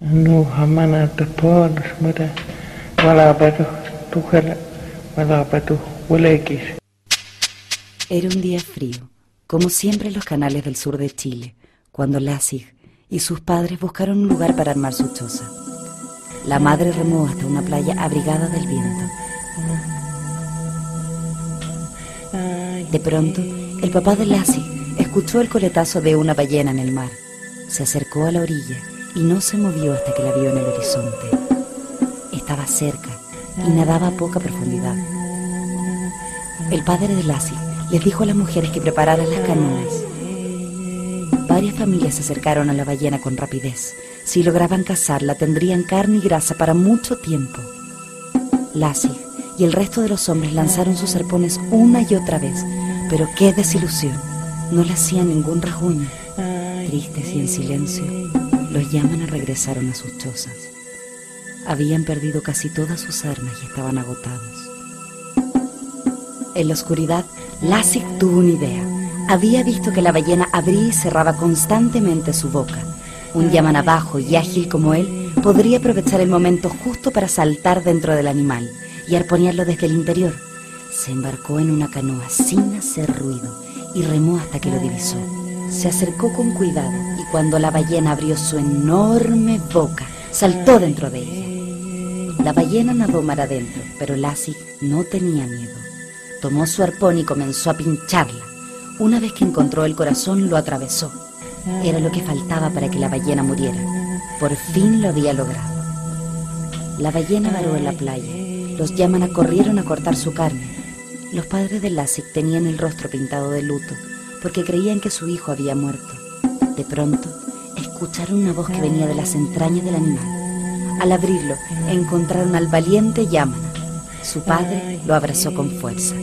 Nu har man inte på smuttet, Era un día frío, como siempre en los canales del sur de Chile, cuando Lassig y sus padres buscaron un lugar para armar su choza. La madre remó hasta una playa abrigada del viento. De pronto, el papá de Lassig escuchó el coletazo de una ballena en el mar. Se acercó a la orilla y no se movió hasta que la vio en el horizonte. Estaba cerca y nadaba a poca profundidad. El padre de Lassig les dijo a las mujeres que prepararan las canoas. Varias familias se acercaron a la ballena con rapidez. Si lograban cazarla, tendrían carne y grasa para mucho tiempo. Lassig y el resto de los hombres lanzaron sus arpones una y otra vez, pero qué desilusión. No le hacían ningún rasguño. Tristes y en silencio, los Yamana regresaron a sus chozas. Habían perdido casi todas sus armas y estaban agotados. En la oscuridad, Lassig tuvo una idea. Había visto que la ballena abría y cerraba constantemente su boca. Un Yamana bajo y ágil como él podría aprovechar el momento justo para saltar dentro del animal y arponearlo desde el interior. Se embarcó en una canoa sin hacer ruido y remó hasta que lo divisó. Se acercó con cuidado y cuando la ballena abrió su enorme boca, saltó dentro de ella. La ballena nadó mar adentro, pero Lassig no tenía miedo. Tomó su arpón y comenzó a pincharla. Una vez que encontró el corazón, lo atravesó. Era lo que faltaba para que la ballena muriera. Por fin lo había logrado. La ballena varó en la playa. Los Yamana corrieron a cortar su carne. Los padres de Lassig tenían el rostro pintado de luto, porque creían que su hijo había muerto. De pronto, escucharon una voz que venía de las entrañas del animal. Al abrirlo, encontraron al valiente Yamana. Su padre lo abrazó con fuerza.